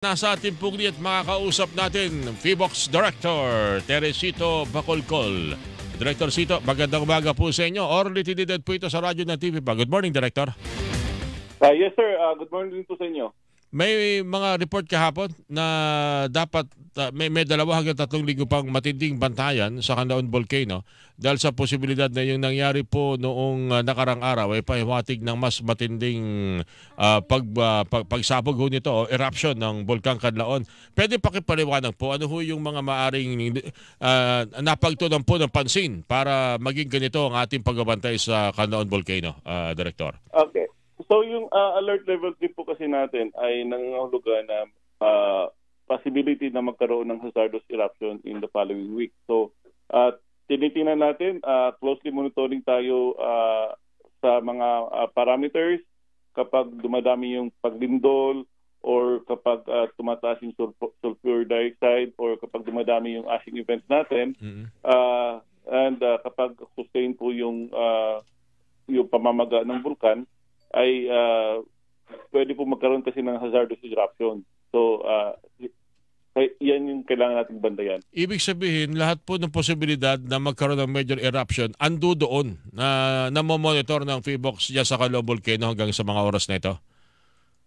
Nasa ating pugli at makakausap natin PHIVOLCS Director Teresito Bacolcol. Director Sito, magandang umaga po sa inyo. Orly Trinidad po ito sa radyo ng TV pa. Good morning, Director. Yes sir, good morning din po sa inyo. May mga report kahapon na dapat may 2 hanggang 3 linggo pang matinding bantayan sa Canlaon Volcano dahil sa posibilidad na yung nangyari po noong nakarang araw ay pahiwatig ng mas matinding pagsabog ho nito o eruption ng Bulkang Canlaon. Pwede pakipaliwanag po ano ho yung mga maaring napagtunan po ng pansin para maging ganito ang ating pagbabantay sa Canlaon Volcano, Director? Okay. So yung alert level 3 po kasi natin ay nangangahulugan na possibility na magkaroon ng hazardous eruption in the following week. So tinitingnan natin, closely monitoring tayo sa mga parameters kapag dumadami yung paglindol or kapag tumataas yung sulfur dioxide or kapag dumadami yung ashing events natin. And kapag sustain po yung pamamaga ng bulkan, ay pwede po magkaroon kasi ng hazardous eruption. So, yan yung kailangan nating bandayan. Ibig sabihin, lahat po ng posibilidad na magkaroon ng major eruption, ando doon na namomonitor ng PHIVOLCS dyan sa Canlaon Volcano hanggang sa mga oras na ito?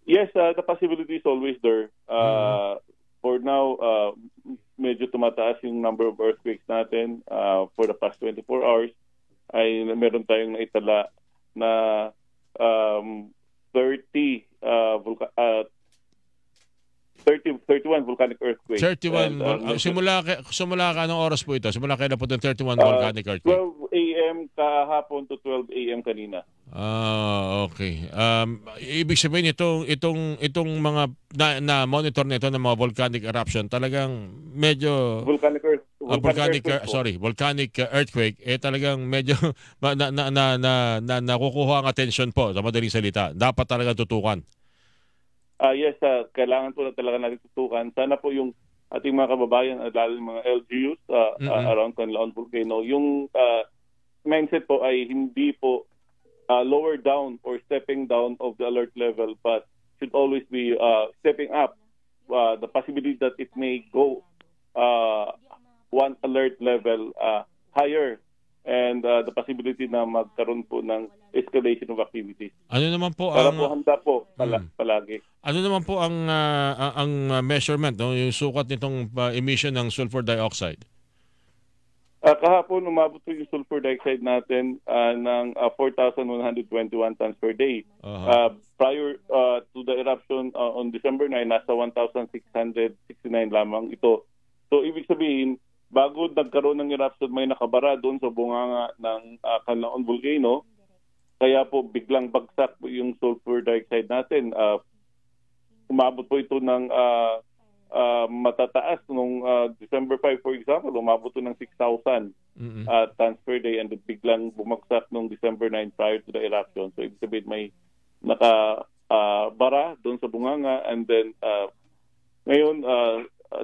Yes, the possibility is always there. For now, medyo tumataas yung number of earthquakes natin. For the past 24 hours, ay meron tayong naitala na 31 volcanic earthquakes. 31. Simula ka anong oras po ito? Simula kailan po ng 31 volcanic earthquake? 12 a.m. kahapon to 12 a.m. kanina. Okay. Ibig sabihin itong mga na monitor nito ng mga volcanic eruption, talagang medyo volcanic earthquake talagang medyo nakukuha ang attention po sa madaling salita. Dapat talaga tutukan. Yes, kailangan po na talaga natin tutukan. Sana po yung ating mga kababayan, lalo yung mga LGUs around Canlaon Volcano, yung mindset po ay hindi po lower down or stepping down of the alert level, but should always be stepping up the possibility that it may go one alert level higher, and the possibility na magkaroon po ng escalation of activities. Ano naman po para po handa po palagi. Ano naman po ang measurement, no? Yung sukat nitong emission ng sulfur dioxide? Kahapon umabot po yung sulfur dioxide natin ng 4,121 tons per day. Prior to the eruption on December 9, nasa 1,669 lamang ito. So ibig sabihin, bago nagkaroon ng eruption, may nakabara doon sa bunganga ng Canlaon Volcano. Kaya po biglang bagsak po yung sulfur dioxide natin. Umabot po ito ng matataas nung December 5, for example, umabot ito ng 6,000 tons per day, and biglang bumagsak nung December 9 prior to the eruption. So ibig sabihin may nakabara doon sa bunganga, and then ngayon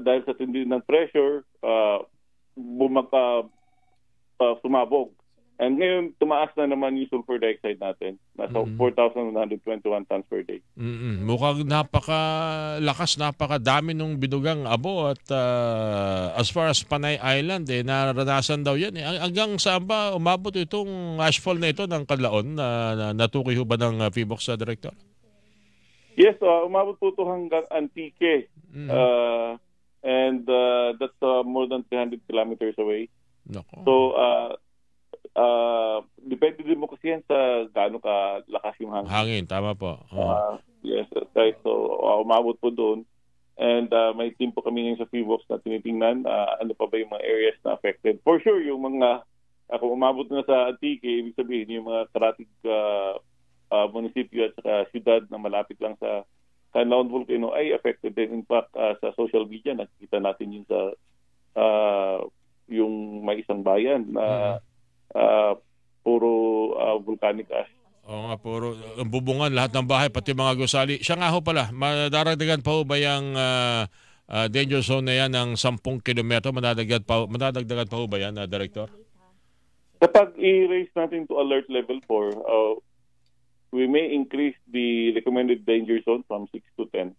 dahil sa tindi ng pressure, sumabog. And ngayon, tumaas na naman yung sulfur dioxide natin. Nasa 4,121 tons per day. Mukhang napakalakas, napakadami nung binugang abo. At as far as Panay Island, naranasan daw yan. Hanggang saan ba umabot itong ashfall na ito ng Canlaon? Natukoy ho ba ng PHIVOLCS, Director? Yes, umabot po ito hanggang Antique. And that's more than 300 kilometers away. So, depende din mo kasi yan sa gaano ka lakas yung hangin. Hangin, tama po. Yes, right. So, umabot po doon. And may team po kami ngayon sa PHIVOLCS na tinitingnan ano pa ba yung mga areas na affected. For sure, yung mga, kung umabot na sa Antique, ibig sabihin yung mga karatig munisipyo at saka syudad na malapit lang sa Canlaon Volcano ay affected din. In fact, sa social media, nakikita natin yun sa yung may isang bayan na puro volcanic ash. Oo nga, puro bubungan lahat ng bahay, pati mga gusali. Siya nga ho pala, madaragdagan pa ho ba yung danger zone na yan ng 10 kilometro? Madadagdagan pa ho ba yan, Director? Kapag i-raise natin to alert level 4, we may increase the recommended danger zone from 6 to 10.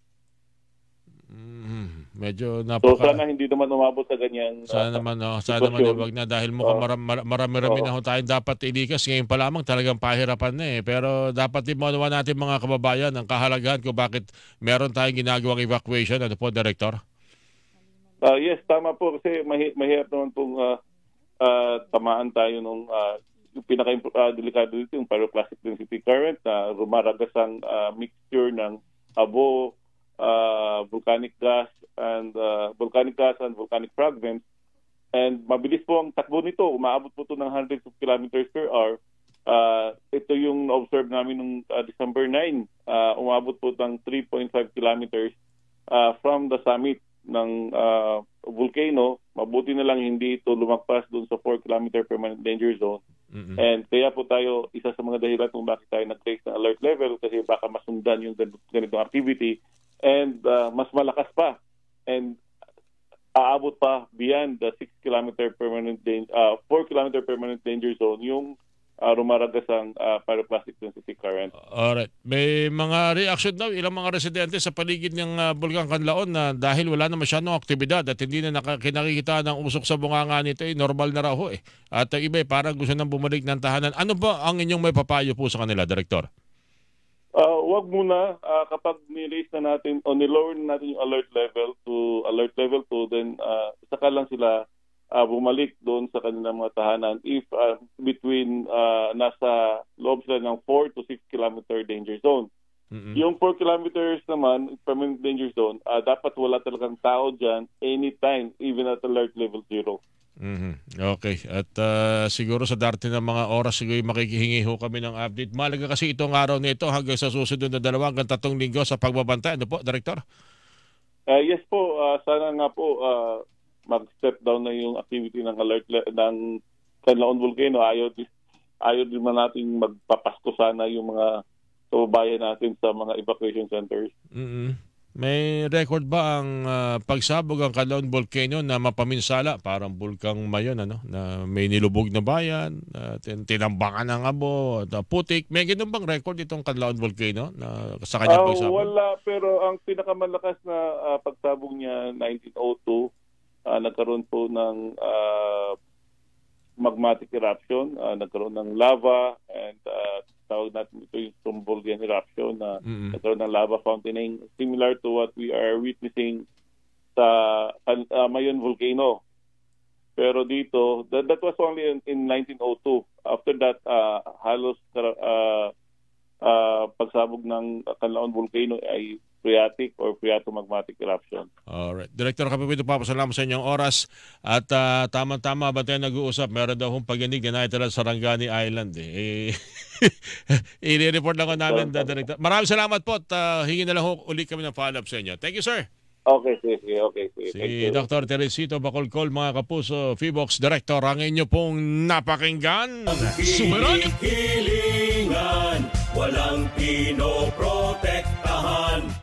Medyo So sana hindi naman umabot sa ganyan. Sana naman, sana naman sitwasyon. wag na dahil mukhang marami-rami na ho tayong dapat ilikas. Ngayon pa lamang talagang pahirapan na eh. Pero dapat din maunawa natin mga kababayan ang kahalagahan kung bakit meron tayong ginagawang evacuation. Ano po, Director? Yes, tama po kasi mahirap naman pong tamaan tayo nung yung pinaka-delikado dito yung pyroclastic density current na rumaragas ang mixture ng abo, volcanic gas and volcanic fragments, and mabilis po ang takbo nito, umaabot po ito ng hundreds of kilometers per hour. Ito yung observe namin nung December 9, umabot po ng 3.5 kilometers from the summit ng volcano. Mabuti na lang hindi ito lumagpas doon sa 4 kilometer permanent danger zone. And kaya po tayo, isa sa mga dahilan kung bakit tayo nag-place ng alert level kasi baka masundan yung ganitong activity and mas malakas pa and aabot pa beyond the 4 kilometer permanent danger zone yung rumaragas ang pyroclastic density current. Alright. May mga reaction daw ilang mga residente sa paligid ng Bulkang Kanlaon na dahil wala na masyadong aktibidad at hindi na kinakikita ng usok sa bunganga nito, normal na raw ho eh. At ang iba parang gusto nang bumalik ng tahanan. Ano ba ang inyong may papayo po sa kanila, Director? Wag muna kapag ni-raise na natin o ni-lower na natin yung alert level 2, then saka lang sila bumalik doon sa kanilang mga tahanan if between nasa loob sila ng 4 to 6 kilometer danger zone. Yung 4 kilometers naman, permanent danger zone, dapat wala talagang tao dyan anytime, even at alert level 0. Okay. At siguro sa darating ng mga oras siguro makikihingi ho kami ng update. Malaga kasi itong araw nito hanggang sa susunod na 2 hanggang 3 linggo sa pagbabantay. Ano po, Director? Yes po. Sana nga po mag-step down na yung activity ng alert ng Canlaon Volcano. Ayaw din man natin magpapasko sana yung mga kababayan natin sa mga evacuation centers. May record ba ang pagsabog ang Canlaon Volcano na mapaminsala? Parang bulkang mayon, na may nilubog na bayan, tinambangan ng abo, putik. May ganun bang record itong Canlaon Volcano na sa kanyang pagsabog? Wala, pero ang pinakamalakas na pagsabog niya 1902, nagkaroon po ng magmatic eruption, nagkaroon ng lava, and tawag natin ito yung Strombolian eruption na nagkaroon ng lava fountaining similar to what we are witnessing sa Mayon Volcano. Pero dito, that was only in 1902. After that, halos pagsabog ng Canlaon Volcano ay phreatic or phreatomagmatic eruption. Alright. Director Capipito, papasalamat sa inyong oras at tama-tama ba tayo nag-uusap? Meron daw hong pag-inig na naitala sa Sarangani Island. I-report lang ko namin, Director. Maraming salamat po at hingi na lang uli kami ng follow-up sa inyo. Thank you, sir. Okay. Si Dr. Teresito Bacolcol, mga kapuso, PHIVOLCS Director, ang inyo pong napakinggan. Hilingan, walang pinoprotektahan.